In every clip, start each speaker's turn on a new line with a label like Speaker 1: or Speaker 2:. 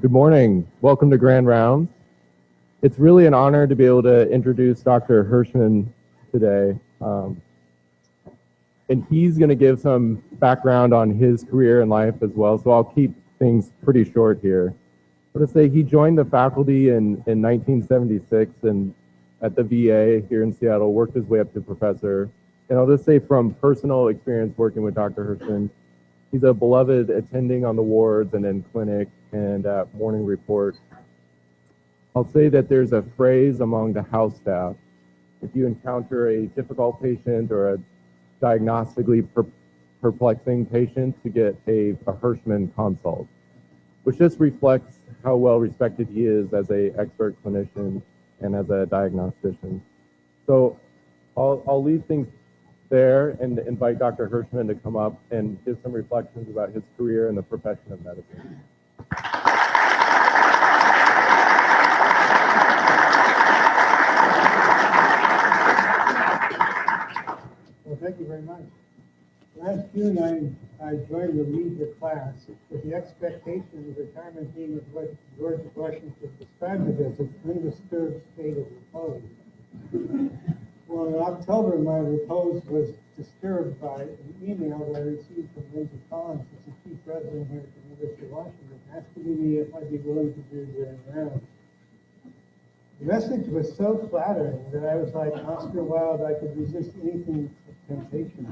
Speaker 1: Good morning. Welcome to Grand Rounds. It's really an honor to be able to introduce Dr. Hirschmann today. And he's going to give some background on his career and life as well, so I'll keep things pretty short here. But to say he joined the faculty in 1976 and at the VA here in Seattle, worked his way up to professor. And I'll just say from personal experience working with Dr. Hirschmann, he's a beloved attending on the wards and in clinic and at morning report. I'll say that there's a phrase among the house staff: if you encounter a difficult patient or a diagnostically perplexing patient, to get a Hirschmann consult, which just reflects how well respected he is as an expert clinician and as a diagnostician. So I'll leave things there and invite Dr. Hirschmann to come up and give some reflections about his career in the profession of medicine.
Speaker 2: Well, thank you very much. Last June, I joined the leisure class with the expectation of retirement being what George Washington described it as an undisturbed state of repose. Well, in October, my repose was disturbed by an email that I received from Lindsay Collins, who's the chief resident here at the University of Washington, asking me if I'd be willing to do grand rounds. The message was so flattering that I was like Oscar Wilde, I could resist anything but temptation.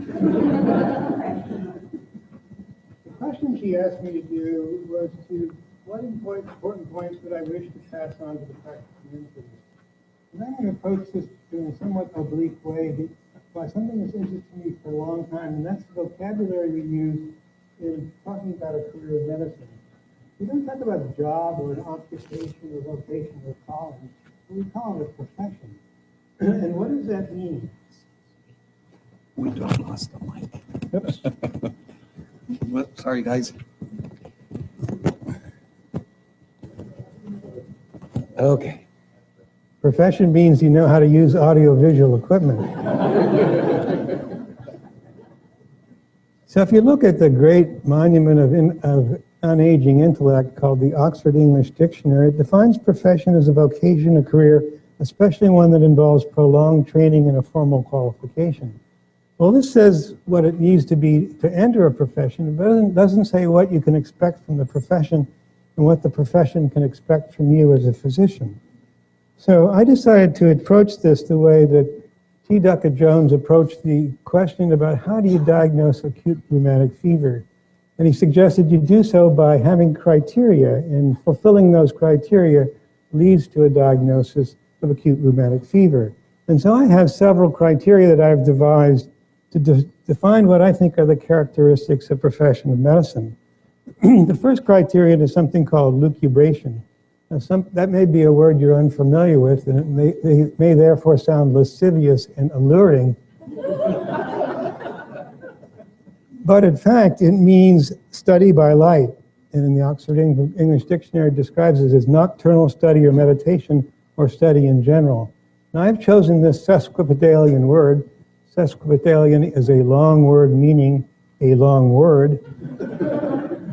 Speaker 2: The question she asked me to do was to what important points would I wish to pass on to the practice community. And I'm going to approach this in a somewhat oblique way by something that's interested me for a long time, and that's the vocabulary we use in talking about a career in medicine. We don't talk about a job or an occupation or vocation or calling. We call it a profession. And what does that mean?
Speaker 3: We just lost the mic. Oops. Well, sorry, guys.
Speaker 2: Okay. Profession means you know how to use audio-visual equipment. So if you look at the great monument of unaging intellect called the Oxford English Dictionary, it defines profession as a vocation, a career, especially one that involves prolonged training and a formal qualification. Well, this says what it needs to be to enter a profession, but it doesn't say what you can expect from the profession and what the profession can expect from you as a physician. So I decided to approach this the way that T. Duckett Jones approached the question about how do you diagnose acute rheumatic fever. And he suggested you do so by having criteria, and fulfilling those criteria leads to a diagnosis of acute rheumatic fever. And so I have several criteria that I've devised to define what I think are the characteristics of profession of medicine. The first criterion is something called lucubration. Now that may be a word you're unfamiliar with, and it may therefore sound lascivious and alluring. But in fact, it means study by light. And in the Oxford English Dictionary, it describes it as nocturnal study or meditation or study in general. Now I've chosen this sesquipedalian word. Sesquipedalian is a long word meaning a long word,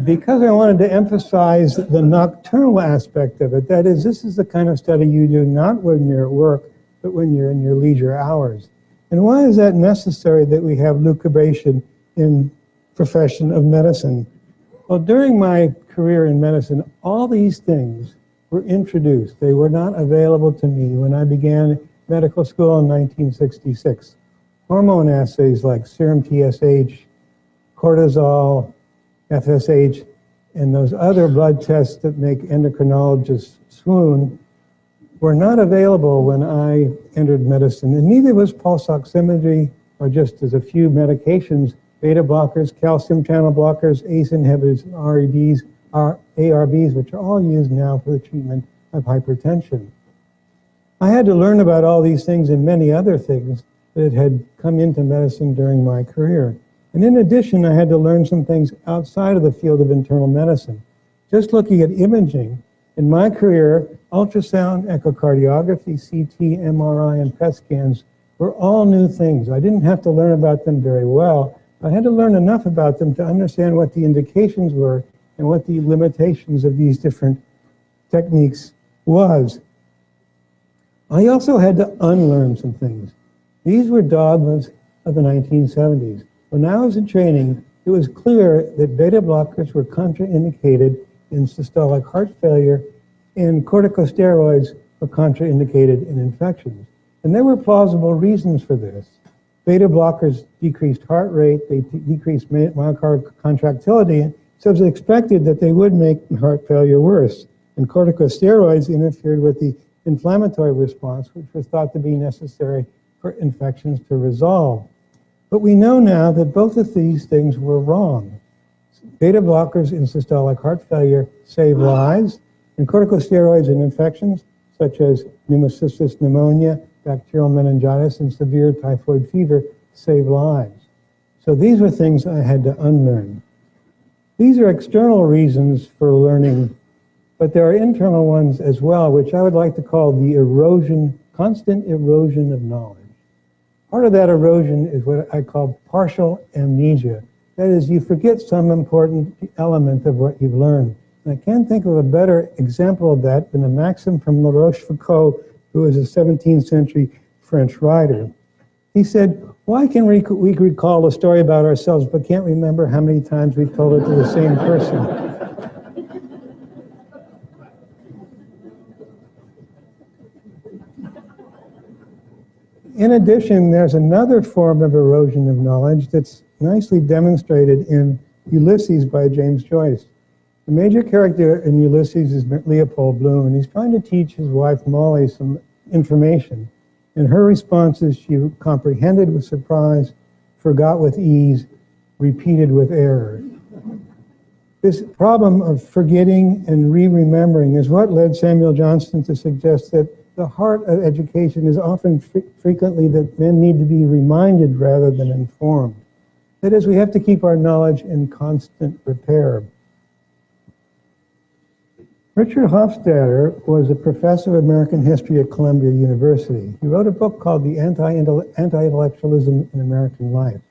Speaker 2: because I wanted to emphasize the nocturnal aspect of it. That is, this is the kind of study you do not when you're at work, but when you're in your leisure hours. And why is that necessary that we have lucubration in profession of medicine? Well, during my career in medicine, all these things were introduced. They were not available to me when I began medical school in 1966. Hormone assays like serum TSH, cortisol, FSH, and those other blood tests that make endocrinologists swoon were not available when I entered medicine, and neither was pulse oximetry or just as a few medications, beta blockers, calcium channel blockers, ACE inhibitors, ARBs, which are all used now for the treatment of hypertension. I had to learn about all these things and many other things that had come into medicine during my career. And in addition, I had to learn some things outside of the field of internal medicine. Just looking at imaging, in my career, ultrasound, echocardiography, CT, MRI, and PET scans were all new things. I didn't have to learn about them very well. I had to learn enough about them to understand what the indications were and what the limitations of these different techniques was. I also had to unlearn some things. These were dogmas of the 1970s. When I was in training, it was clear that beta blockers were contraindicated in systolic heart failure, and corticosteroids were contraindicated in infections. And there were plausible reasons for this. Beta blockers decreased heart rate, they decreased myocardial contractility, so it was expected that they would make heart failure worse. And corticosteroids interfered with the inflammatory response, which was thought to be necessary for infections to resolve. But we know now that both of these things were wrong. Beta blockers in systolic heart failure save lives, and corticosteroids in infections, such as pneumocystis pneumonia, bacterial meningitis, and severe typhoid fever, save lives. So these were things I had to unlearn. These are external reasons for learning, but there are internal ones as well, which I would like to call the erosion, constant erosion of knowledge. Part of that erosion is what I call partial amnesia. That is, you forget some important element of what you've learned. And I can't think of a better example of that than a maxim from La Rochefoucauld, who was a 17th century French writer. He said, why can we recall a story about ourselves but can't remember how many times we told it to the same person? In addition, there's another form of erosion of knowledge that's nicely demonstrated in Ulysses by James Joyce. The major character in Ulysses is Leopold Bloom, and he's trying to teach his wife Molly some information. And her response is she comprehended with surprise, forgot with ease, repeated with error. This problem of forgetting and re-remembering is what led Samuel Johnson to suggest that the heart of education is often frequently that men need to be reminded rather than informed. That is, we have to keep our knowledge in constant repair. Richard Hofstadter was a professor of American history at Columbia University. He wrote a book called The Anti-Intellectualism in American Life.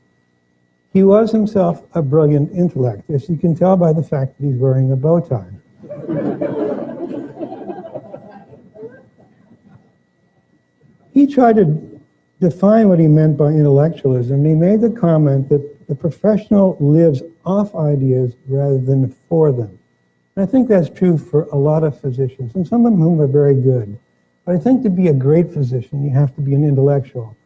Speaker 2: He was himself a brilliant intellect, as you can tell by the fact that he's wearing a bow tie. He tried to define what he meant by intellectualism, and he made the comment that the professional lives off ideas rather than for them. And I think that's true for a lot of physicians, and some of whom are very good. But I think to be a great physician, you have to be an intellectual.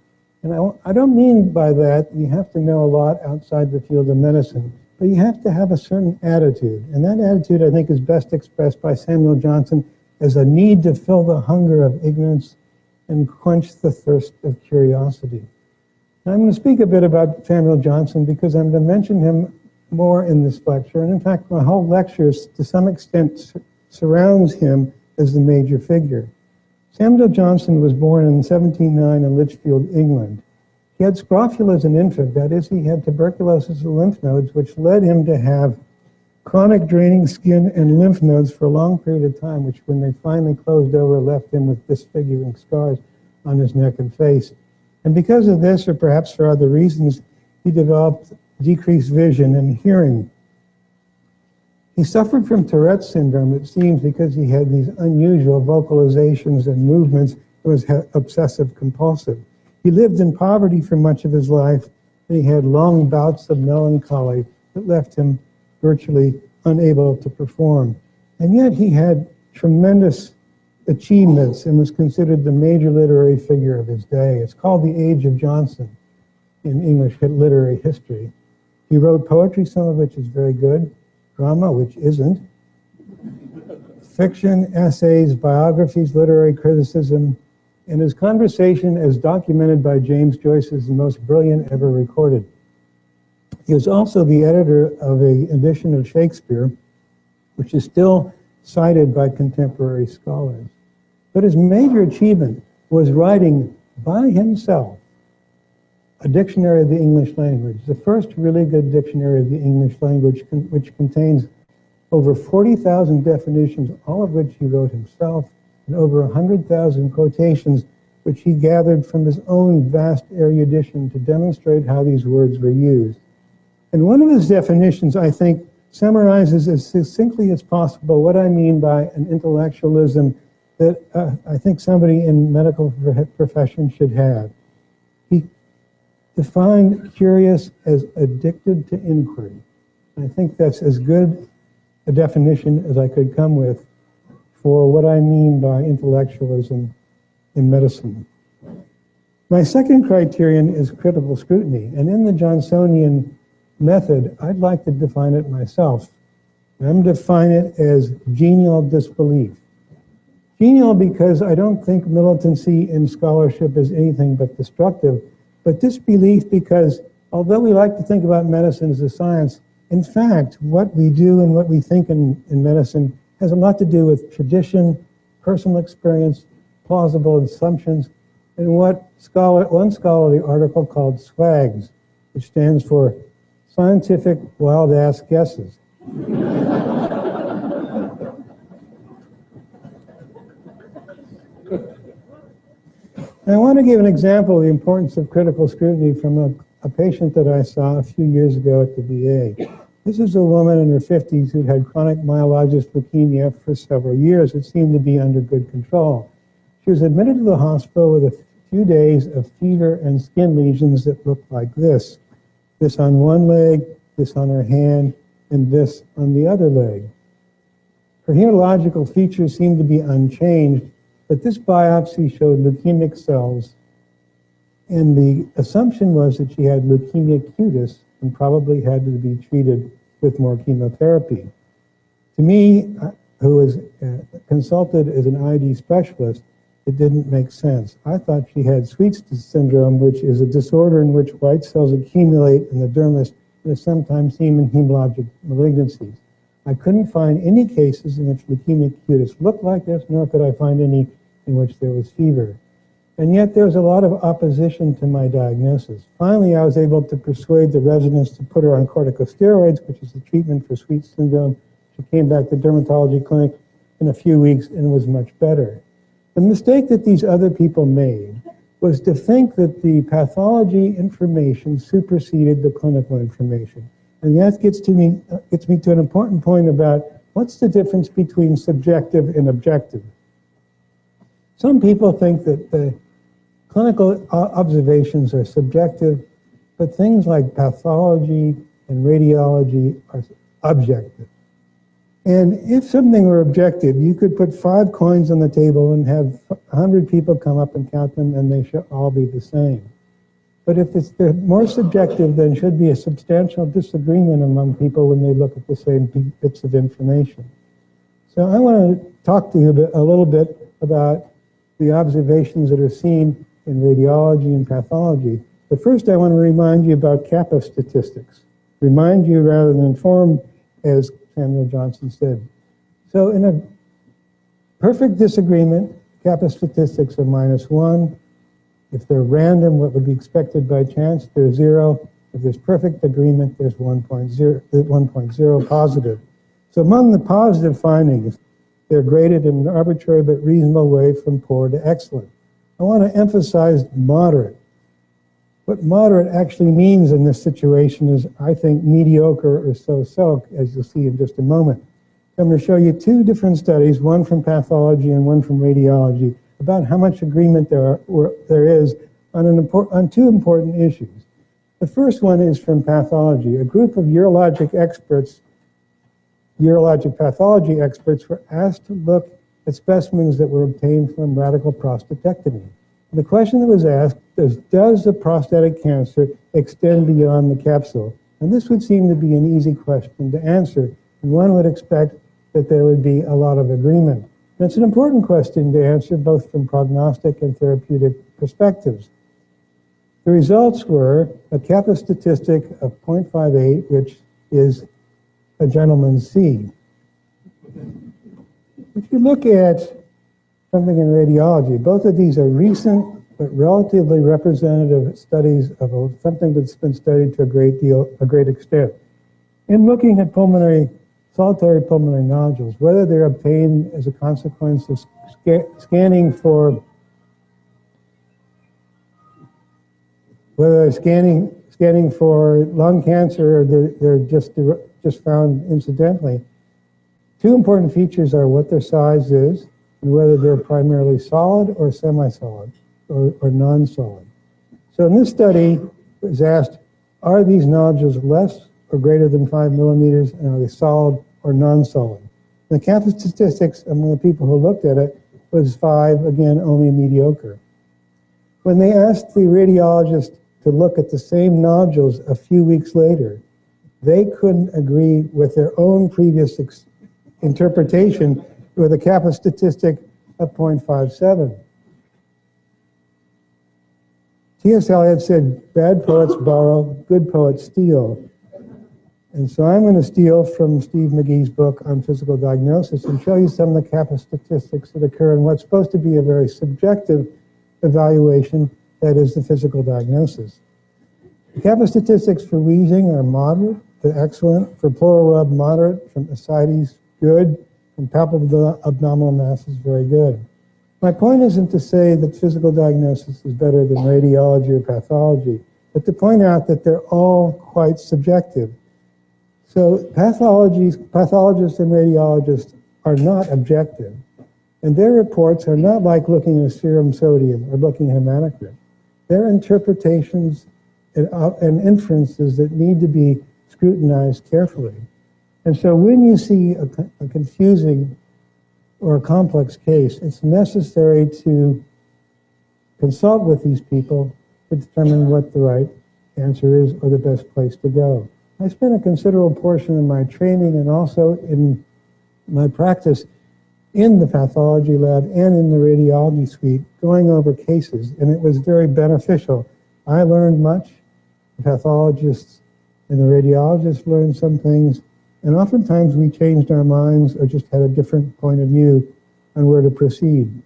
Speaker 2: And I don't mean by that you have to know a lot outside the field of medicine, but you have to have a certain attitude. And that attitude, I think, is best expressed by Samuel Johnson as a need to fill the hunger of ignorance and quench the thirst of curiosity. Now, I'm going to speak a bit about Samuel Johnson because I'm going to mention him more in this lecture. And in fact, my whole lecture, to some extent, surrounds him as the major figure. Samuel Johnson was born in 1709 in Lichfield, England. He had scrofula as an infant, that is, he had tuberculosis of lymph nodes, which led him to have chronic draining skin and lymph nodes for a long period of time, which when they finally closed over, left him with disfiguring scars on his neck and face. And because of this, or perhaps for other reasons, he developed decreased vision and hearing. He suffered from Tourette's syndrome, it seems, because he had these unusual vocalizations and movements. It was obsessive compulsive. He lived in poverty for much of his life, and he had long bouts of melancholy that left him virtually unable to perform. And yet he had tremendous achievements and was considered the major literary figure of his day. It's called the Age of Johnson in English literary history. He wrote poetry, some of which is very good, drama, which isn't, fiction, essays, biographies, literary criticism, and his conversation, as documented by James Joyce, is the most brilliant ever recorded. He was also the editor of an edition of Shakespeare, which is still cited by contemporary scholars. But his major achievement was writing by himself a dictionary of the English language, the first really good dictionary of the English language, which contains over 40,000 definitions, all of which he wrote himself, and over 100,000 quotations, which he gathered from his own vast erudition to demonstrate how these words were used. And one of his definitions, I think, summarizes as succinctly as possible what I mean by an intellectualism that I think somebody in medical profession should have. He defined curious as addicted to inquiry. I think that's as good a definition as I could come with for what I mean by intellectualism in medicine. My second criterion is critical scrutiny, and in the Johnsonian method, I'd like to define it myself. I'm going to define it as genial disbelief. Genial because I don't think militancy in scholarship is anything but destructive, but disbelief because although we like to think about medicine as a science, in fact, what we do and what we think in medicine has a lot to do with tradition, personal experience, plausible assumptions, and what one scholarly article called SWAGs, which stands for Scientific Wild-Ass Guesses. I want to give an example of the importance of critical scrutiny from a patient that I saw a few years ago at the VA. This is a woman in her 50s who'd had chronic myelogenous leukemia for several years. It seemed to be under good control. She was admitted to the hospital with a few days of fever and skin lesions that looked like this. This on one leg, this on her hand, and this on the other leg. Her hematological features seemed to be unchanged, but this biopsy showed leukemic cells, and the assumption was that she had leukemia cutis and probably had to be treated with more chemotherapy. To me, who was consulted as an ID specialist, it didn't make sense. I thought she had Sweet's syndrome, which is a disorder in which white cells accumulate in the dermis and is sometimes seen in hematologic malignancies. I couldn't find any cases in which leukemia cutis looked like this, nor could I find any in which there was fever. And yet there was a lot of opposition to my diagnosis. Finally, I was able to persuade the residents to put her on corticosteroids, which is the treatment for Sweet's syndrome. She came back to the dermatology clinic in a few weeks and was much better. The mistake that these other people made was to think that the pathology information superseded the clinical information. And that gets me to an important point about what's the difference between subjective and objective. Some people think that the clinical observations are subjective, but things like pathology and radiology are objective. And if something were objective, you could put 5 coins on the table and have 100 people come up and count them, and they should all be the same. But if they're more subjective, then should be a substantial disagreement among people when they look at the same bits of information. So I want to talk to you a little bit about the observations that are seen in radiology and pathology. But first I want to remind you about KAPPA statistics. Remind you rather than inform, as Samuel Johnson said. So in a perfect disagreement, KAPPA statistics are -1. If they're random, what would be expected by chance, they're 0. If there's perfect agreement, there's 1.0 positive. So among the positive findings, they're graded in an arbitrary but reasonable way from poor to excellent. I want to emphasize moderate. What moderate actually means in this situation is, I think, mediocre or so-so, as you'll see in just a moment. I'm going to show you 2 different studies, one from pathology and one from radiology, about how much agreement there is on 2 important issues. The first one is from pathology. A group of urologic pathology experts were asked to look at specimens that were obtained from radical prostatectomy. The question that was asked is, does the prostatic cancer extend beyond the capsule? And this would seem to be an easy question to answer, and one would expect that there would be a lot of agreement. And it's an important question to answer both from prognostic and therapeutic perspectives. The results were a KAPPA statistic of 0.58, which is a gentleman's C. If you look at something in radiology, both of these are recent but relatively representative studies of something that's been studied to a great extent. In looking at solitary pulmonary nodules, whether they're obtained as a consequence of scanning for lung cancer, or they're just just found incidentally. Two important features are what their size is and whether they're primarily solid or semi-solid or non-solid. So in this study, it was asked, are these nodules less or greater than 5 millimeters, and are they solid or non-solid? The CAPPA statistics among the people who looked at it was 5, again, only mediocre. When they asked the radiologist to look at the same nodules a few weeks later, they couldn't agree with their own previous interpretation with a CAPPA statistic of 0.57. T.S. Eliot said, bad poets borrow, good poets steal. And so I'm going to steal from Steve McGee's book on physical diagnosis and show you some of the CAPPA statistics that occur in what's supposed to be a very subjective evaluation, that is the physical diagnosis. The CAPPA statistics for wheezing are moderate to excellent, for pleural rub moderate, from ascites good, and palpable abdominal mass is very good. My point isn't to say that physical diagnosis is better than radiology or pathology, but to point out that they're all quite subjective. So pathologists and radiologists are not objective, and their reports are not like looking at serum sodium or looking at hematocrit. They're interpretations and inferences that need to be scrutinized carefully. And so when you see a confusing or a complex case, it's necessary to consult with these people to determine what the right answer is or the best place to go. I spent a considerable portion of my training and also in my practice in the pathology lab and in the radiology suite going over cases, and it was very beneficial. I learned much, the pathologists and the radiologists learned some things, and oftentimes we changed our minds or just had a different point of view on where to proceed.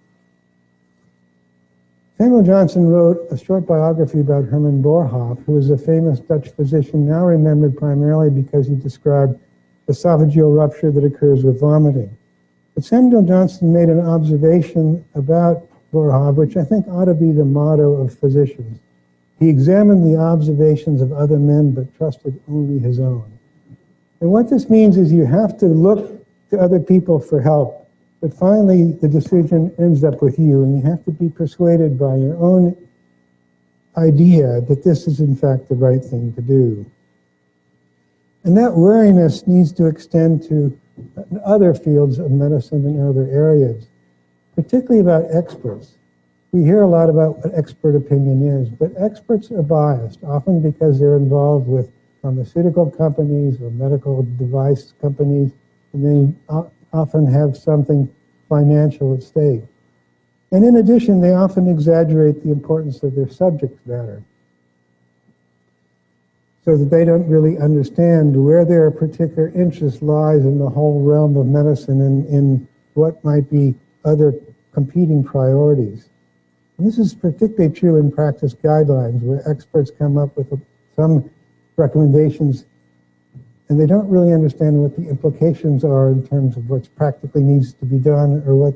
Speaker 2: Samuel Johnson wrote a short biography about Herman BOERHAAVE, who was a famous Dutch physician, now remembered primarily because he described esophageal rupture that occurs with vomiting. But Samuel Johnson made an observation about BOERHAAVE, which I think ought to be the motto of physicians. He examined the observations of other men, but trusted only his own. And what this means is you have to look to other people for help, but finally the decision ends up with you, and you have to be persuaded by your own idea that this is in fact the right thing to do. And that wariness needs to extend to other fields of medicine and other areas, particularly about experts. We hear a lot about what expert opinion is, but experts are biased, often because they're involved with pharmaceutical companies or medical device companies, and they often have something financial at stake. And in addition, they often exaggerate the importance of their subject matter, so that they don't really understand where their particular interest lies in the whole realm of medicine and in what might be other competing priorities. And this is particularly true in practice guidelines, where experts come up with some recommendations and they don't really understand what the implications are in terms of what practically needs to be done or what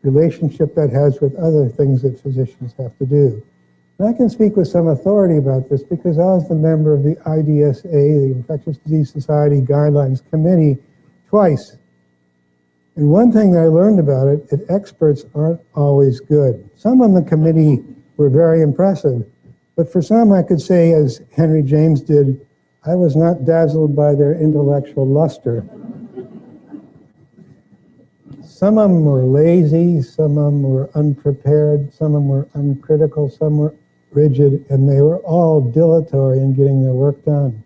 Speaker 2: relationship that has with other things that physicians have to do. And I can speak with some authority about this because I was the member of the IDSA, the Infectious Disease Society Guidelines Committee, twice. And one thing that I learned about it, that experts aren't always good. Some on the committee were very impressive, but for some I could say, as Henry James did, I was not dazzled by their intellectual luster. Some of them were lazy, some of them were unprepared, some of them were uncritical, some were rigid, and they were all dilatory in getting their work done.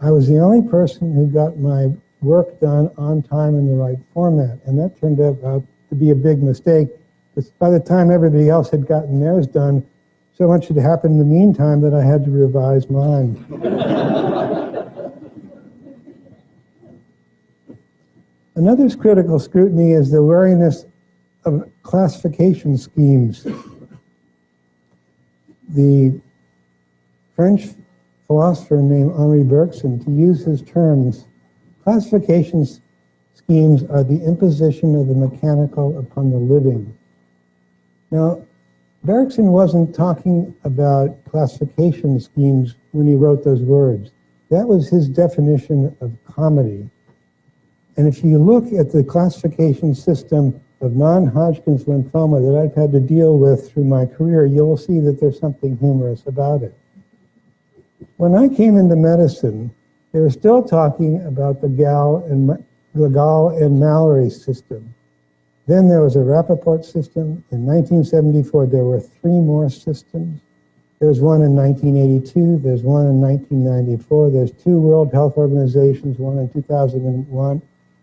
Speaker 2: I was the only person who got my work done on time in the right format, and that turned out to be a big mistake, because by the time everybody else had gotten theirs done, so much had happened in the meantime that I had to revise mine. Another critical scrutiny is the wariness of classification schemes. The French philosopher named Henri Bergson, to use his terms, classification schemes are the imposition of the mechanical upon the living. Now, Bergson wasn't talking about classification schemes when he wrote those words. That was his definition of comedy. And if you look at the classification system of non-Hodgkin's lymphoma that I've had to deal with through my career, you'll see that there's something humorous about it. When I came into medicine, they were still talking about the Gall and Mallory system. Then there was a Rappaport system. In 1974, there were 3 more systems. There's one in 1982, there's one in 1994, there's 2 World Health Organizations, one in 2001,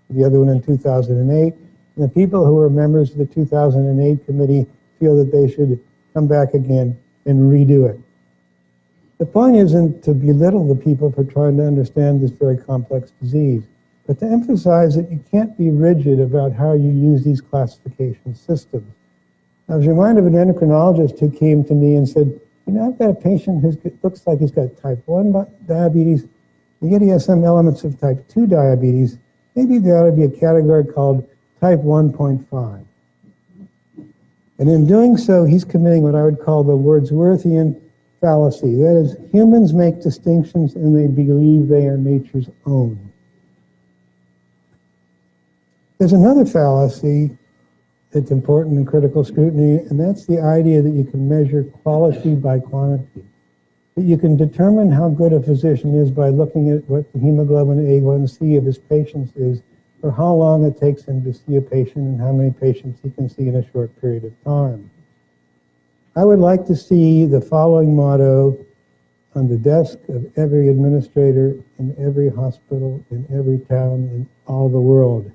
Speaker 2: the other one in 2008. And the people who were members of the 2008 committee feel that they should come back again and redo it. The point isn't to belittle the people for trying to understand this very complex disease, but to emphasize that you can't be rigid about how you use these classification systems. I was reminded of an endocrinologist who came to me and said, you know, I've got a patient who looks like he's got type 1 diabetes, and yet he has some elements of type 2 diabetes. Maybe there ought to be a category called type 1.5. And in doing so, he's committing what I would call the Wordsworthian fallacy. That is, humans make distinctions and they believe they are nature's own. There's another fallacy that's important in critical scrutiny, and that's the idea that you can measure quality by quantity. That you can determine how good a physician is by looking at what the hemoglobin A1C of his patients is, or how long it takes him to see a patient and how many patients he can see in a short period of time. I would like to see the following motto on the desk of every administrator in every hospital, in every town, in all the world.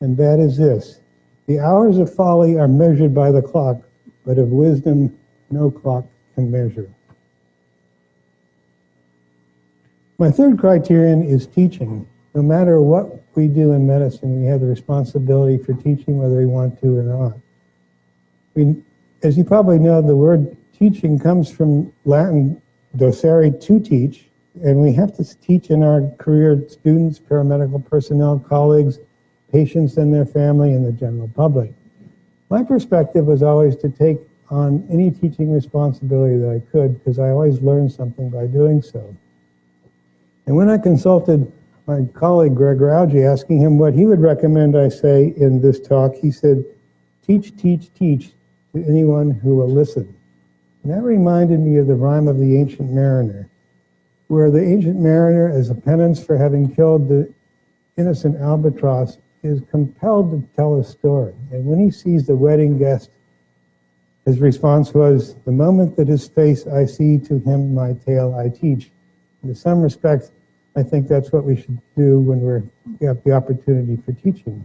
Speaker 2: And that is this: the hours of folly are measured by the clock, but of wisdom no clock can measure. My third criterion is teaching. No matter what we do in medicine, we have the responsibility for teaching whether we want to or not. As you probably know, the word teaching comes from Latin docere, to teach, and we have to teach in our career students, paramedical personnel, colleagues, patients and their family, and the general public. My perspective was always to take on any teaching responsibility that I could, because I always learned something by doing so. And when I consulted my colleague Greg Rauji, asking him what he would recommend I say in this talk, he said, teach, teach, teach to anyone who will listen. And that reminded me of the Rime of the Ancient Mariner, where the ancient mariner, as a penance for having killed the innocent albatross, is compelled to tell a story. And when he sees the wedding guest, his response was, the moment that his face I see, to him my tale I teach. In some respects, I think that's what we should do when we have the opportunity for teaching.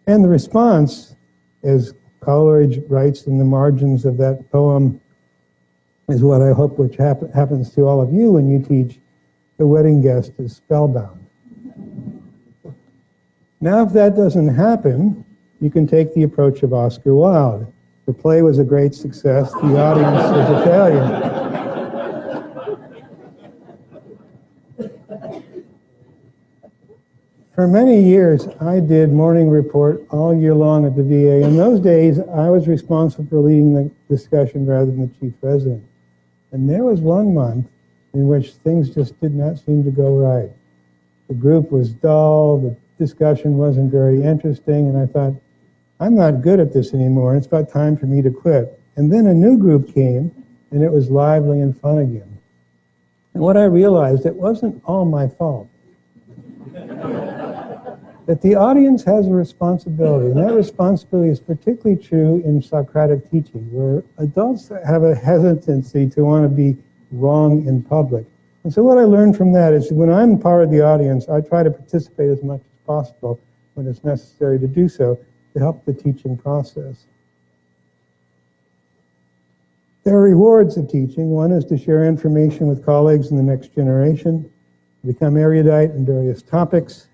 Speaker 2: And the response, as Coleridge writes in the margins of that poem, is what I hope which happens to all of you when you teach. The wedding guest is spellbound. Now, if that doesn't happen, you can take the approach of Oscar Wilde. The play was a great success. The audience was a failure. For many years, I did morning report all year long at the VA. In those days, I was responsible for leading the discussion rather than the chief resident. And there was one month in which things just did not seem to go right. The group was dull, the discussion wasn't very interesting, and I thought, I'm not good at this anymore, and it's about time for me to quit. And then a new group came, and it was lively and fun again. And what I realized, it wasn't all my fault. That the audience has a responsibility, and that responsibility is particularly true in Socratic teaching, where adults have a hesitancy to want to be wrong in public. And so what I learned from that is when I'm part of the audience, I try to participate as much as possible when it's necessary to do so to help the teaching process. There are rewards of teaching. One is to share information with colleagues in the next generation, to become erudite in various topics,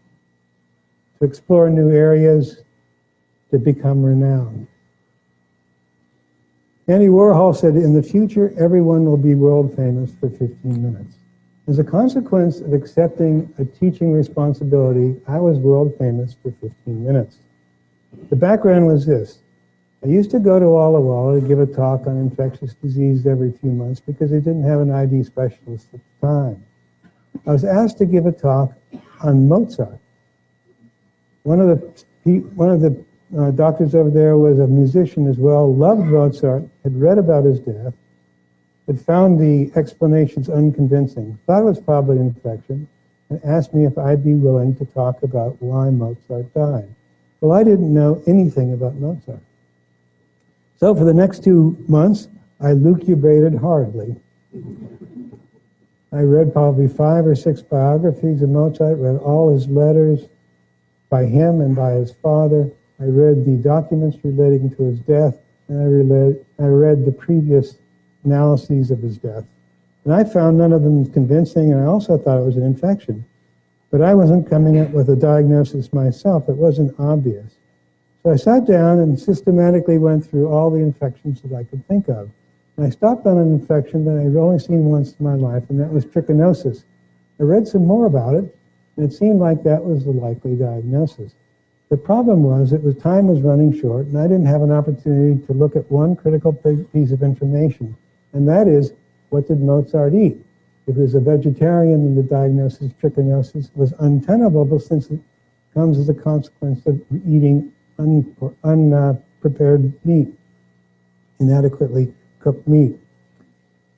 Speaker 2: to explore new areas, to become renowned. Andy Warhol said, in the future, everyone will be world famous for 15 minutes. As a consequence of accepting a teaching responsibility, I was world famous for 15 minutes. The background was this. I used to go to Walla Walla to give a talk on infectious disease every few months because they didn't have an ID specialist at the time. I was asked to give a talk on Mozart. One of the doctors over there was a musician as well, loved Mozart, had read about his death, had found the explanations unconvincing, thought it was probably infection, and asked me if I'd be willing to talk about why Mozart died. Well, I didn't know anything about Mozart. So for the next 2 months, I lucubrated hardly. I read probably 5 or 6 biographies of Mozart, read all his letters by him and by his father. I read the documents relating to his death, and I read the previous analyses of his death. And I found none of them convincing, and I also thought it was an infection. But I wasn't coming up with a diagnosis myself. It wasn't obvious. So I sat down and systematically went through all the infections that I could think of. And I stopped on an infection that I'd only seen once in my life, and that was trichinosis. I read some more about it, and it seemed like that was the likely diagnosis. The problem was time was running short, and I didn't have an opportunity to look at one critical piece of information, and that is, what did Mozart eat? If he was a vegetarian, then the diagnosis of trichinosis was untenable, since it comes as a consequence of eating unprepared meat, inadequately cooked meat.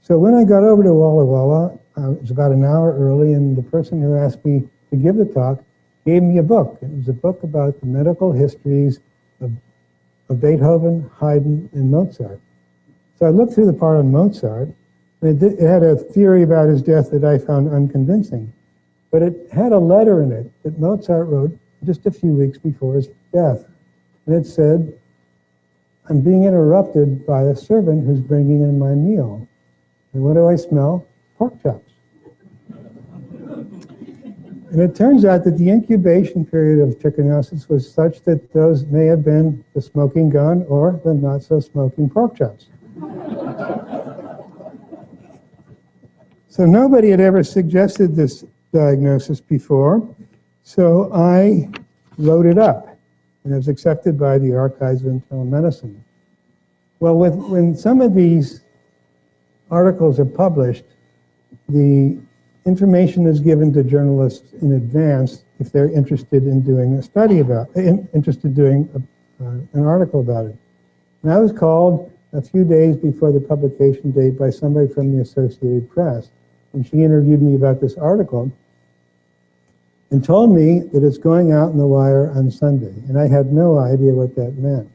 Speaker 2: So when I got over to Walla Walla, it was about an hour early, and the person who asked me to give the talk gave me a book. It was a book about the medical histories of Beethoven, Haydn, and Mozart. So I looked through the part on Mozart, and it had a theory about his death that I found unconvincing. But it had a letter in it that Mozart wrote just a few weeks before his death. And it said, "I'm being interrupted by a servant who's bringing in my meal. And what do I smell? Pork chops." And it turns out that the incubation period of trichinosis was such that those may have been the smoking gun or the not-so-smoking pork chops. So nobody had ever suggested this diagnosis before, so I wrote it up, and it was accepted by the Archives of Internal Medicine. Well, when some of these articles are published, the information is given to journalists in advance if they're interested in doing a study about, doing an article about it. And I was called a few days before the publication date by somebody from the Associated Press, and she interviewed me about this article and told me that it's going out in the wire on Sunday, and I had no idea what that meant.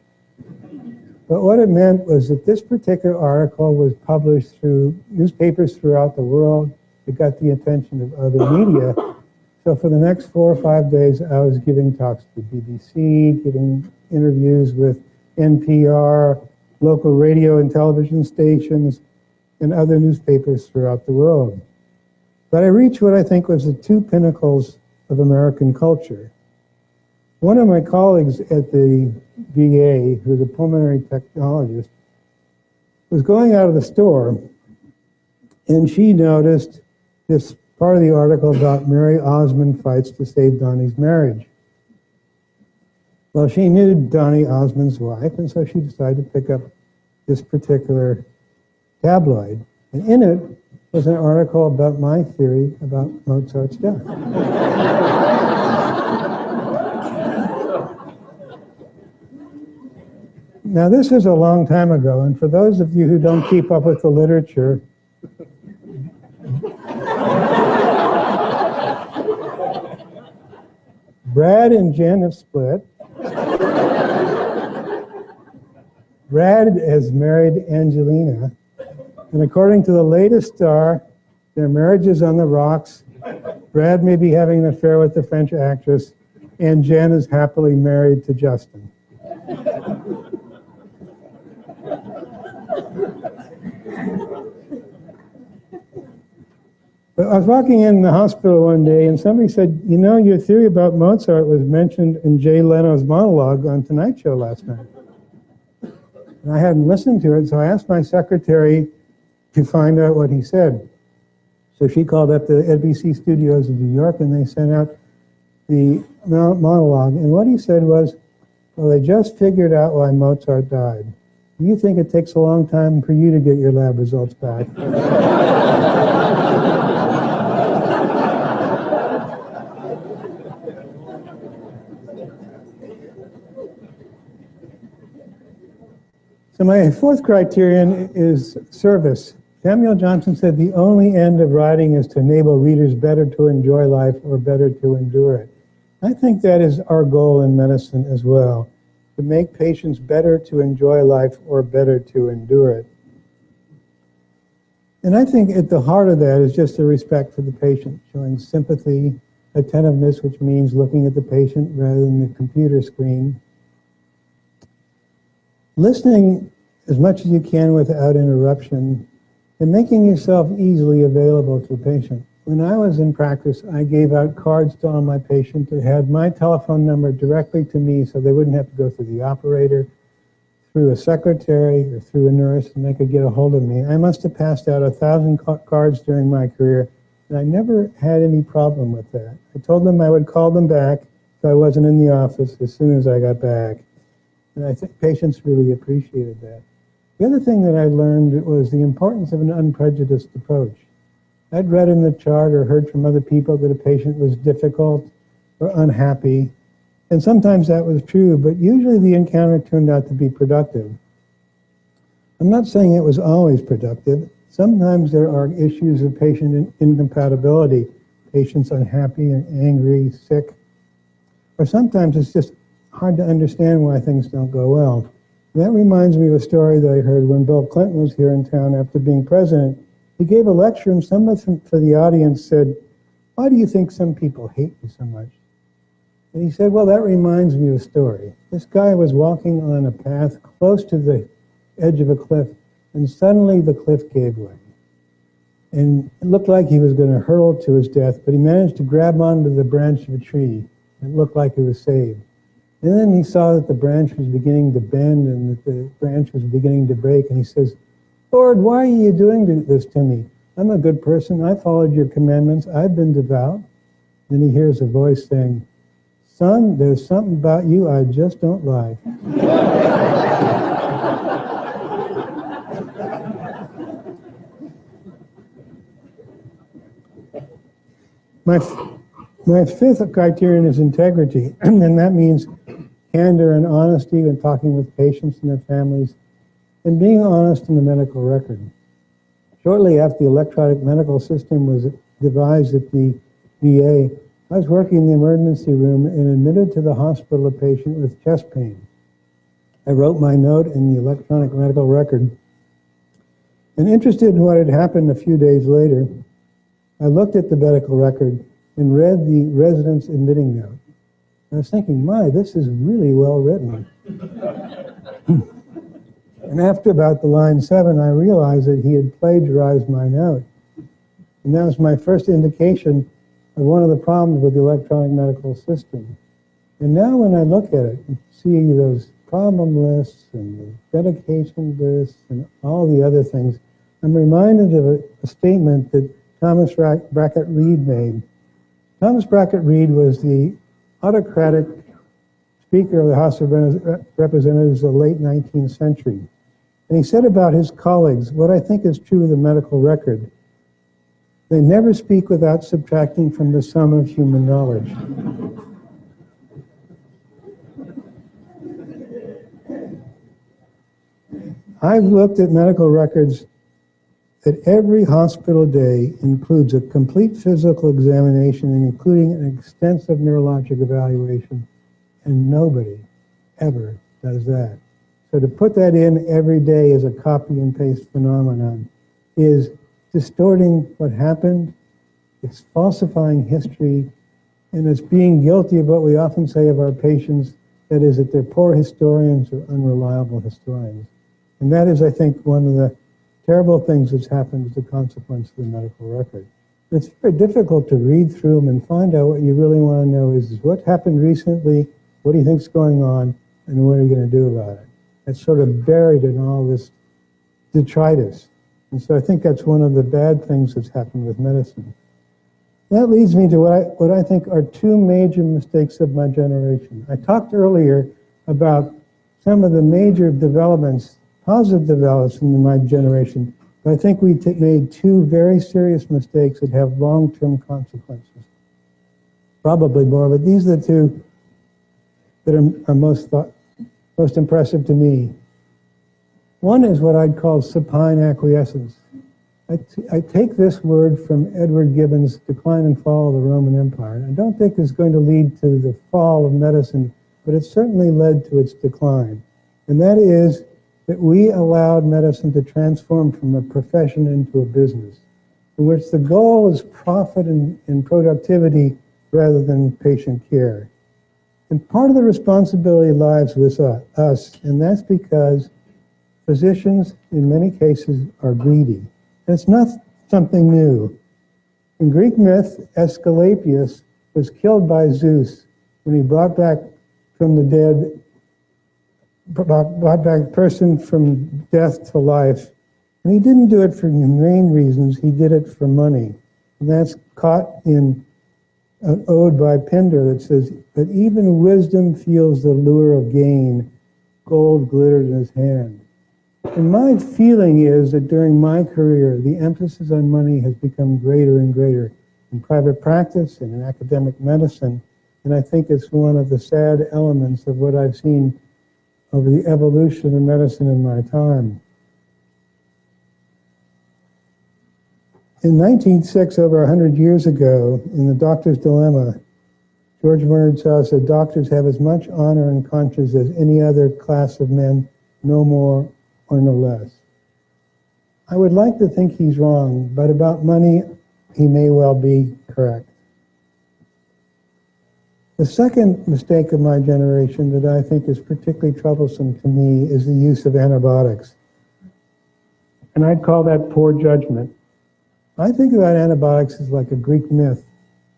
Speaker 2: But what it meant was that this particular article was published through newspapers throughout the world. It got the attention of other media. So for the next 4 or 5 days, I was giving talks to the BBC, giving interviews with NPR, local radio and television stations, and other newspapers throughout the world. But I reached what I think was the 2 pinnacles of American culture. One of my colleagues at the VA, who's a pulmonary technologist, was going out of the store, and she noticed this part of the article about Mary Osmond fights to save Donnie's marriage. Well, she knew Donnie Osmond's wife, and so she decided to pick up this particular tabloid. And in it was an article about my theory about Mozart's death. Now, this is a long time ago, and for those of you who don't keep up with the literature, Brad and Jen have split. Brad has married Angelina, and according to the latest Star, their marriage is on the rocks. Brad may be having an affair with the French actress, and Jen is happily married to Justin. But I was walking in the hospital one day, and somebody said, "You know, your theory about Mozart was mentioned in Jay Leno's monologue on Tonight Show last night." And I hadn't listened to it, so I asked my secretary to find out what he said. So she called up the NBC studios in New York, and they sent out the monologue. And what he said was, "Well, they just figured out why Mozart died. Do you think it takes a long time for you to get your lab results back?" So my fourth criterion is service. Samuel Johnson said the only end of writing is to enable readers better to enjoy life or better to endure it. I think that is our goal in medicine as well, to make patients better to enjoy life or better to endure it. And I think at the heart of that is just a respect for the patient, showing sympathy, attentiveness, which means looking at the patient rather than the computer screen. Listening as much as you can without interruption, and making yourself easily available to the patient. When I was in practice, I gave out cards to all my patients that had my telephone number directly to me so they wouldn't have to go through the operator, through a secretary, or through a nurse, and they could get a hold of me. I must have passed out 1,000 cards during my career, and I never had any problem with that. I told them I would call them back if I wasn't in the office as soon as I got back. And I think patients really appreciated that. The other thing that I learned was the importance of an unprejudiced approach. I'd read in the chart or heard from other people that a patient was difficult or unhappy, and sometimes that was true, but usually the encounter turned out to be productive. I'm not saying it was always productive. Sometimes there are issues of patient incompatibility, patients unhappy and angry, sick, or sometimes it's just hard to understand why things don't go well. That reminds me of a story that I heard when Bill Clinton was here in town after being president. He gave a lecture and someone for the audience said, "Why do you think some people hate you so much?" And he said, "Well, that reminds me of a story. This guy was walking on a path close to the edge of a cliff, and suddenly the cliff gave way. And it looked like he was going to hurtle to his death, but he managed to grab onto the branch of a tree. It looked like he was saved. And then he saw that the branch was beginning to bend and that the branch was beginning to break. And he says, 'Lord, why are you doing this to me? I'm a good person. I followed your commandments. I've been devout.' Then he hears a voice saying, 'Son, there's something about you I just don't like.'" My fifth criterion is integrity, and that means candor and honesty when talking with patients and their families, and being honest in the medical record. Shortly after the electronic medical system was devised at the VA, I was working in the emergency room and admitted to the hospital a patient with chest pain. I wrote my note in the electronic medical record, and interested in what had happened a few days later, I looked at the medical record and read the resident's admitting note. I was thinking, my, this is really well written. And after about the line 7, I realized that he had plagiarized my note. And that was my first indication of one of the problems with the electronic medical system. And now when I look at it and see those problem lists and the dedication lists and all the other things, I'm reminded of a statement that Thomas Brackett Reed made. Thomas Brackett Reed was the autocratic Speaker of the House of Representatives of the late 19th century. And he said about his colleagues, what I think is true of the medical record: they never speak without subtracting from the sum of human knowledge. I've looked at medical records that every hospital day includes a complete physical examination and including an extensive neurologic evaluation, and nobody ever does that. So to put that in every day as a copy and paste phenomenon is distorting what happened, it's falsifying history, and it's being guilty of what we often say of our patients, that is, that they're poor historians or unreliable historians. And that is, I think, one of the terrible things that's happened as a consequence of the medical record. It's very difficult to read through them and find out what you really want to know is what happened recently, what do you think's going on, and what are you going to do about it? It's sort of buried in all this detritus. And so I think that's one of the bad things that's happened with medicine. That leads me to what I think are two major mistakes of my generation. I talked earlier about some of the major developments, positive developments in my generation, but I think we made two very serious mistakes that have long-term consequences. Probably more, but these are the two that are most impressive to me. One is what I'd call supine acquiescence. I take this word from Edward Gibbon's Decline and Fall of the Roman Empire. I don't think it's going to lead to the fall of medicine, but it certainly led to its decline. And that is that we allowed medicine to transform from a profession into a business, in which the goal is profit and productivity rather than patient care. And part of the responsibility lies with us, and that's because physicians, in many cases, are greedy. And it's not something new. In Greek myth, Aesculapius was killed by Zeus when he brought back from the dead, brought back a person from death to life. And he didn't do it for humane reasons, he did it for money. And that's caught in an ode by Pindar that says, "But even wisdom feels the lure of gain, gold glittered in his hand." And my feeling is that during my career, the emphasis on money has become greater and greater in private practice and in academic medicine. And I think it's one of the sad elements of what I've seen over the evolution of medicine in my time. In 1906, over 100 years ago, in The Doctor's Dilemma, George Bernard Shaw said, "Doctors have as much honor and conscience as any other class of men, no more or no less." I would like to think he's wrong, but about money, he may well be correct. The second mistake of my generation that I think is particularly troublesome to me is the use of antibiotics. And I'd call that poor judgment. I think about antibiotics as like a Greek myth.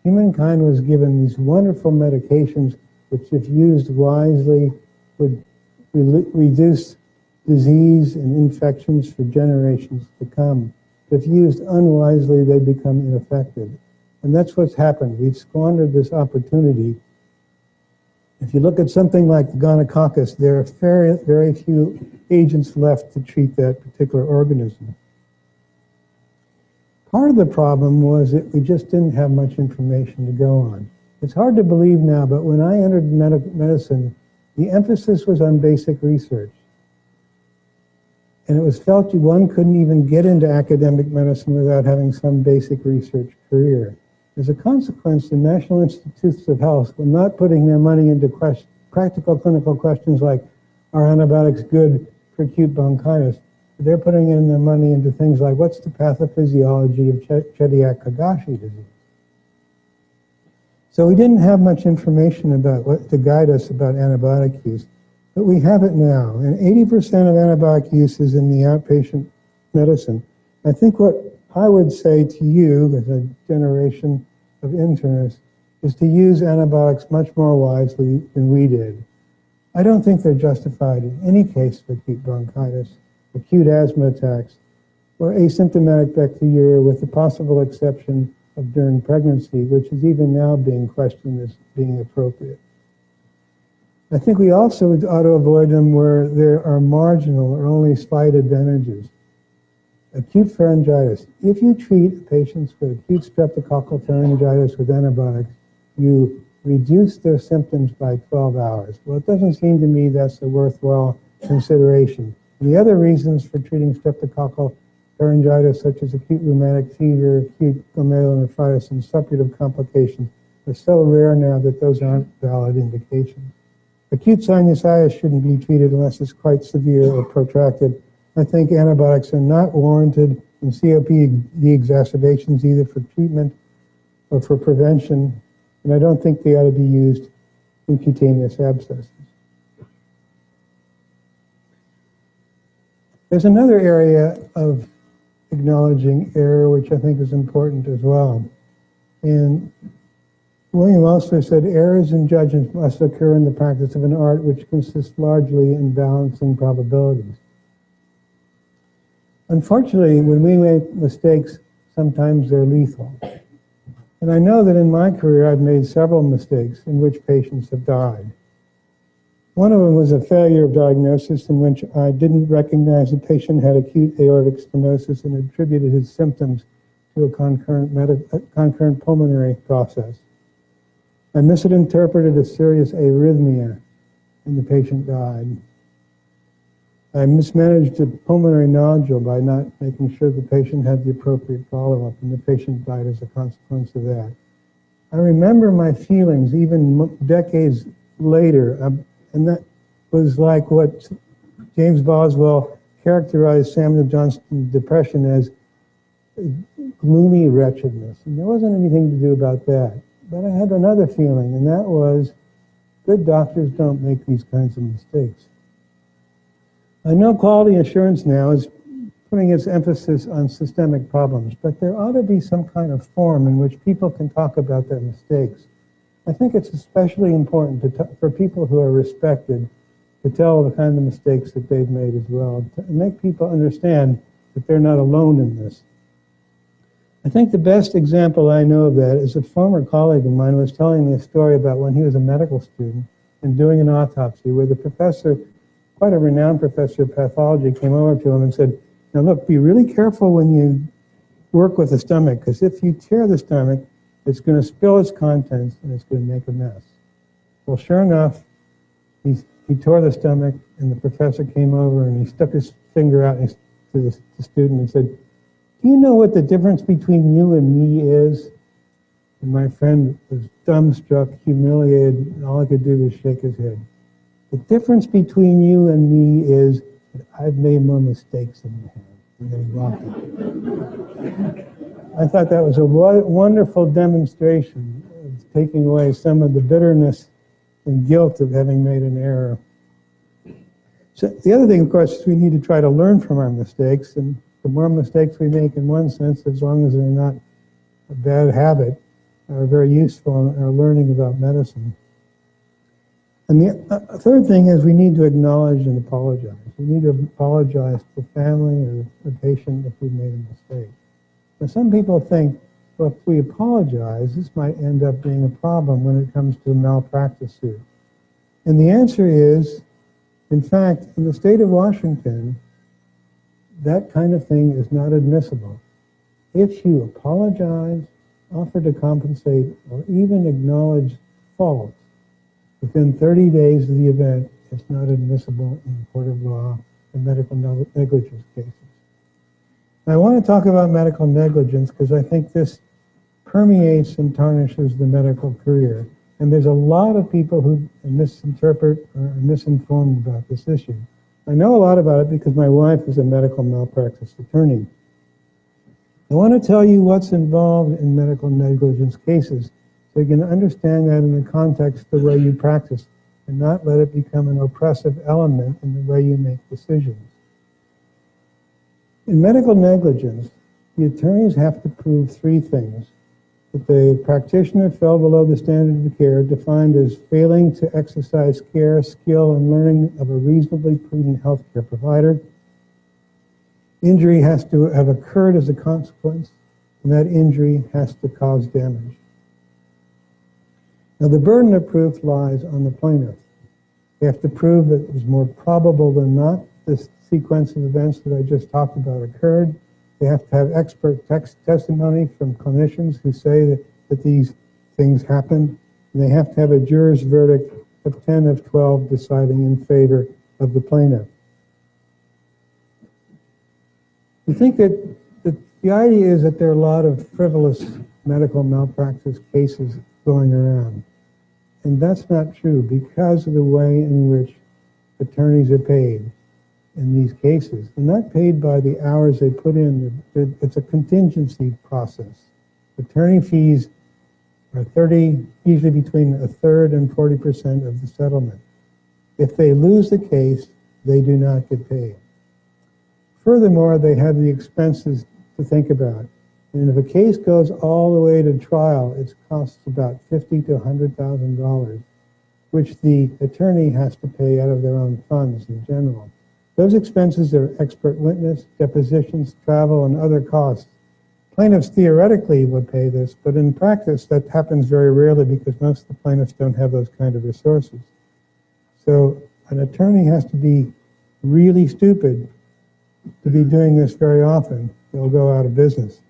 Speaker 2: Humankind was given these wonderful medications which, if used wisely, would reduce disease and infections for generations to come. If used unwisely, they become ineffective. And that's what's happened. We've squandered this opportunity. If you look at something like the gonococcus, there are very, very few agents left to treat that particular organism. Part of the problem was that we just didn't have much information to go on. It's hard to believe now, but when I entered medicine, the emphasis was on basic research. And it was felt one couldn't even get into academic medicine without having some basic research career. As a consequence, the National Institutes of Health were not putting their money into practical clinical questions like, are antibiotics good for acute bronchitis? They're putting in their money into things like, what's the pathophysiology of Chidiac-Kagashi disease? So we didn't have much information about what to guide us about antibiotic use, but we have it now. And 80% of antibiotic use is in the outpatient medicine. I think what I would say to you, as a generation of internists, is to use antibiotics much more wisely than we did. I don't think they're justified in any case for acute bronchitis, acute asthma attacks, or asymptomatic bacteria, with the possible exception of during pregnancy, which is even now being questioned as being appropriate. I think we also ought to avoid them where there are marginal or only slight advantages. Acute pharyngitis. If you treat patients with acute streptococcal pharyngitis with antibiotics, you reduce their symptoms by 12 hours. Well, it doesn't seem to me that's a worthwhile consideration. The other reasons for treating streptococcal pharyngitis, such as acute rheumatic fever, acute glomerulonephritis, and suppurative complications, are so rare now that those aren't valid indications. Acute sinusitis shouldn't be treated unless it's quite severe or protracted. I think antibiotics are not warranted in COPD exacerbations, either for treatment or for prevention, and I don't think they ought to be used in cutaneous abscesses. There's another area of acknowledging error which I think is important as well. And William Osler said, errors in judgments must occur in the practice of an art which consists largely in balancing probabilities. Unfortunately, when we make mistakes, sometimes they're lethal. And I know that in my career I've made several mistakes in which patients have died. One of them was a failure of diagnosis in which I didn't recognize the patient had acute aortic stenosis and attributed his symptoms to a concurrent pulmonary process. I misinterpreted a serious arrhythmia and the patient died. I mismanaged a pulmonary nodule by not making sure the patient had the appropriate follow-up, and the patient died as a consequence of that. I remember my feelings even decades later, and that was like what James Boswell characterized Samuel Johnston's depression as gloomy wretchedness. And there wasn't anything to do about that. But I had another feeling, and that was good doctors don't make these kinds of mistakes. I know quality assurance now is putting its emphasis on systemic problems, but there ought to be some kind of forum in which people can talk about their mistakes. I think it's especially important for people who are respected to tell the kind of mistakes that they've made as well, to make people understand that they're not alone in this. I think the best example I know of that is a former colleague of mine was telling me a story about when he was a medical student and doing an autopsy where the professor, quite a renowned professor of pathology, came over to him and said, now look, be really careful when you work with the stomach, because if you tear the stomach, it's going to spill its contents and it's going to make a mess. Well, sure enough, he tore the stomach, and the professor came over and he stuck his finger out to the student and said, do you know what the difference between you and me is? And my friend was dumbstruck, humiliated, and all he could do was shake his head. The difference between you and me is that I've made more mistakes than you have. And then he walked away. I thought that was a wonderful demonstration of taking away some of the bitterness and guilt of having made an error. So the other thing, of course, is we need to try to learn from our mistakes, and the more mistakes we make in one sense, as long as they're not a bad habit, are very useful in our learning about medicine. And the third thing is we need to acknowledge and apologize. We need to apologize to the family or the patient if we've made a mistake. Now, some people think, well, if we apologize, this might end up being a problem when it comes to a malpractice suit. And the answer is, in fact, in the state of Washington, that kind of thing is not admissible. If you apologize, offer to compensate, or even acknowledge fault within 30 days of the event, it's not admissible in the court of law in medical negligence cases. Now, I want to talk about medical negligence because I think this permeates and tarnishes the medical career. And there's a lot of people who misinterpret or are misinformed about this issue. I know a lot about it because my wife is a medical malpractice attorney. I want to tell you what's involved in medical negligence cases so you can understand that in the context of the way you practice and not let it become an oppressive element in the way you make decisions. In medical negligence, the attorneys have to prove three things. That the practitioner fell below the standard of care defined as failing to exercise care, skill, and learning of a reasonably prudent healthcare provider. Injury has to have occurred as a consequence, and that injury has to cause damage. Now, the burden of proof lies on the plaintiff. They have to prove that it was more probable than not this sequence of events that I just talked about occurred. They have to have expert testimony from clinicians who say that these things happened. And they have to have a juror's verdict of 10 of 12 deciding in favor of the plaintiff. We think that the idea is that there are a lot of frivolous medical malpractice cases going around. And that's not true because of the way in which attorneys are paid in these cases. They're not paid by the hours they put in. It's a contingency process. Attorney fees are usually between a third and 40% of the settlement. If they lose the case, they do not get paid. Furthermore, they have the expenses to think about. And if a case goes all the way to trial, it costs about $50,000 to $100,000, which the attorney has to pay out of their own funds in general. Those expenses are expert witness, depositions, travel, and other costs. Plaintiffs theoretically would pay this, but in practice that happens very rarely because most of the plaintiffs don't have those kind of resources. So an attorney has to be really stupid to be doing this very often. They'll go out of business.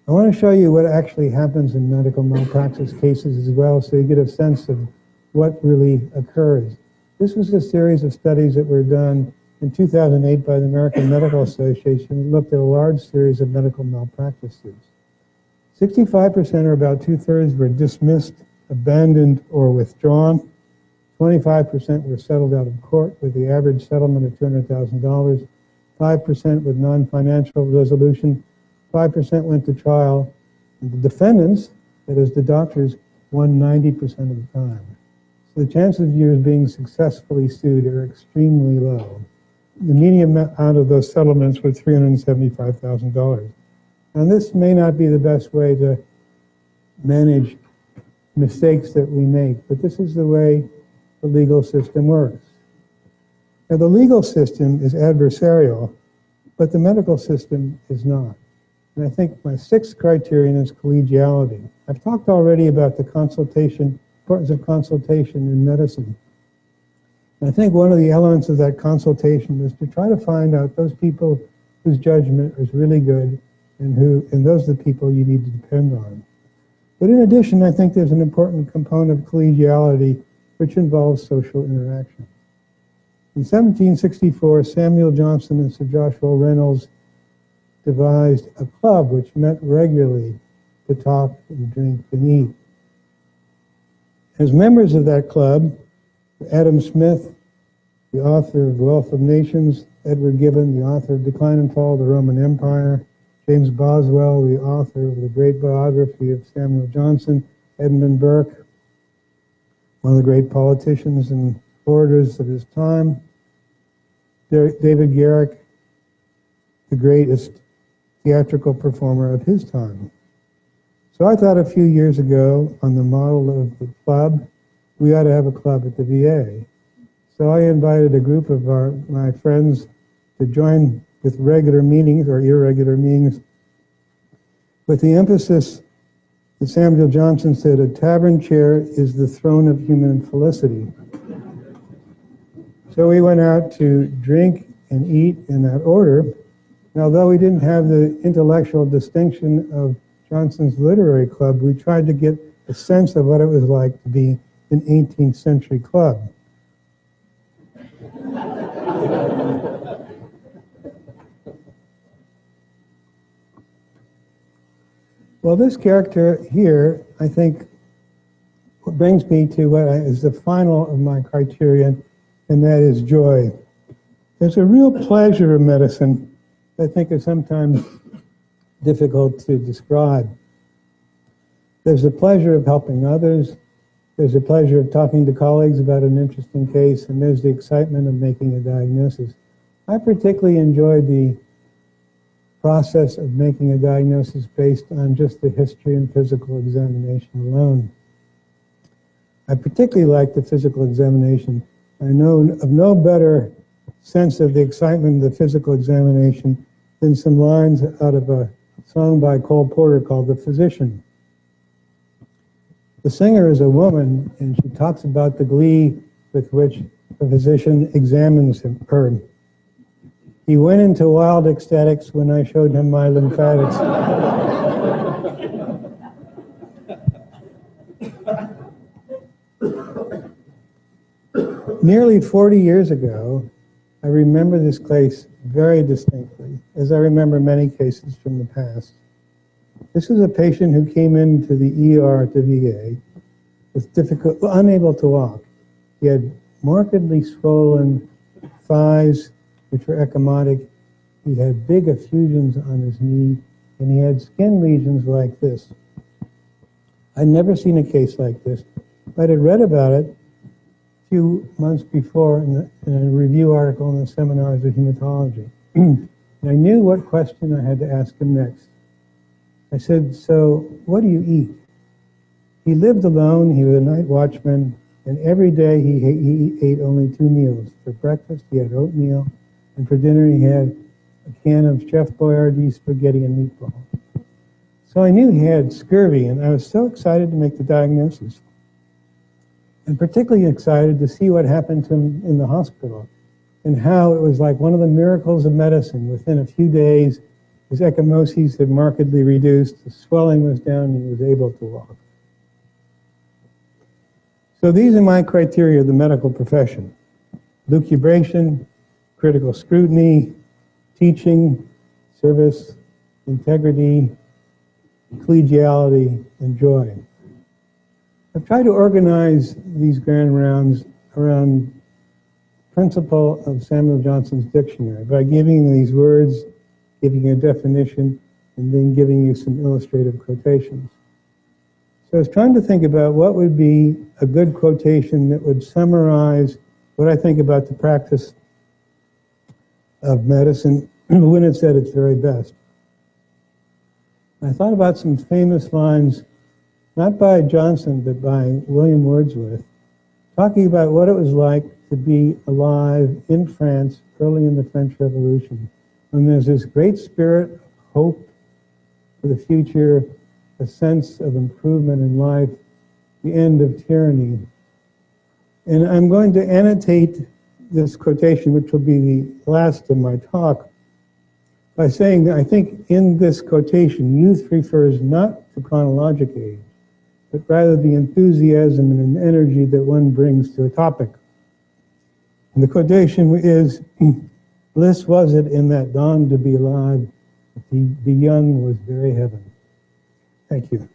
Speaker 2: I want to show you what actually happens in medical malpractice cases as well so you get a sense of what really occurs. This was a series of studies that were done in 2008 by the American Medical Association. We looked at a large series of medical malpractice suits. 65%, or about 2/3, were dismissed, abandoned, or withdrawn. 25% were settled out of court with the average settlement of $200,000. 5% with non-financial resolution. 5% went to trial. And the defendants, that is the doctors, won 90% of the time. So the chances of yours being successfully sued are extremely low. The median amount of those settlements was $375,000. Now this may not be the best way to manage mistakes that we make, but this is the way the legal system works. Now the legal system is adversarial, but the medical system is not. And I think my sixth criterion is collegiality. I've talked already about the importance of consultation in medicine. And I think one of the elements of that consultation is to try to find out those people whose judgment is really good and those are the people you need to depend on. But in addition, I think there's an important component of collegiality which involves social interaction. In 1764, Samuel Johnson and Sir Joshua Reynolds devised a club which met regularly to talk and drink and eat. As members of that club, Adam Smith, the author of Wealth of Nations, Edward Gibbon, the author of Decline and Fall of the Roman Empire, James Boswell, the author of the great biography of Samuel Johnson, Edmund Burke, one of the great politicians and orators of his time, David Garrick, the greatest theatrical performer of his time. So I thought a few years ago, on the model of the club, we ought to have a club at the VA. So I invited a group of my friends to join with regular meetings or irregular meetings with the emphasis that Samuel Johnson said, a tavern chair is the throne of human felicity. So we went out to drink and eat in that order. And although we didn't have the intellectual distinction of Johnson's literary club, we tried to get a sense of what it was like to be an 18th century club. Well, this character here, I think, brings me to what is the final of my criterion, and that is joy. There's a real pleasure in medicine that I think is sometimes difficult to describe. There's the pleasure of helping others, there's the pleasure of talking to colleagues about an interesting case, and there's the excitement of making a diagnosis. I particularly enjoyed the process of making a diagnosis based on just the history and physical examination alone. I particularly like the physical examination. I know of no better sense of the excitement of the physical examination than some lines out of a song by Cole Porter called The Physician. The singer is a woman, and she talks about the glee with which the physician examines her. He went into wild ecstatics when I showed him my lymphatics. Nearly 40 years ago, I remember this case very distinctly, as I remember many cases from the past. This was a patient who came into the ER at the VA with unable to walk. He had markedly swollen thighs, which were ecchymotic. He had big effusions on his knee, and he had skin lesions like this. I'd never seen a case like this, but I'd read about it a few months before in a review article in the Seminars of Hematology. And I knew what question I had to ask him next. I said, so what do you eat? He lived alone, he was a night watchman, and every day he ate only 2 meals. For breakfast, he had oatmeal, and for dinner, he had a can of Chef Boyardee spaghetti and meatballs. So I knew he had scurvy, and I was so excited to make the diagnosis, and particularly excited to see what happened to him in the hospital, and how it was like one of the miracles of medicine. Within a few days, his ecchymoses had markedly reduced, the swelling was down, and he was able to walk. So these are my criteria of the medical profession. lucubration, critical scrutiny, teaching, service, integrity, collegiality, and joy. I've tried to organize these grand rounds around principle of Samuel Johnson's dictionary by giving these words, giving a definition, and then giving you some illustrative quotations. So I was trying to think about what would be a good quotation that would summarize what I think about the practice of medicine when it's at its very best. I thought about some famous lines, not by Johnson, but by William Wordsworth, talking about what it was like to be alive in France early in the French Revolution, when there's this great spirit of hope for the future, a sense of improvement in life, the end of tyranny. And I'm going to annotate this quotation, which will be the last of my talk, by saying that I think in this quotation, youth refers not to chronologic age, but rather the enthusiasm and an energy that one brings to a topic. And the quotation is, bliss was it in that dawn to be alive, to be young was very heaven. Thank you.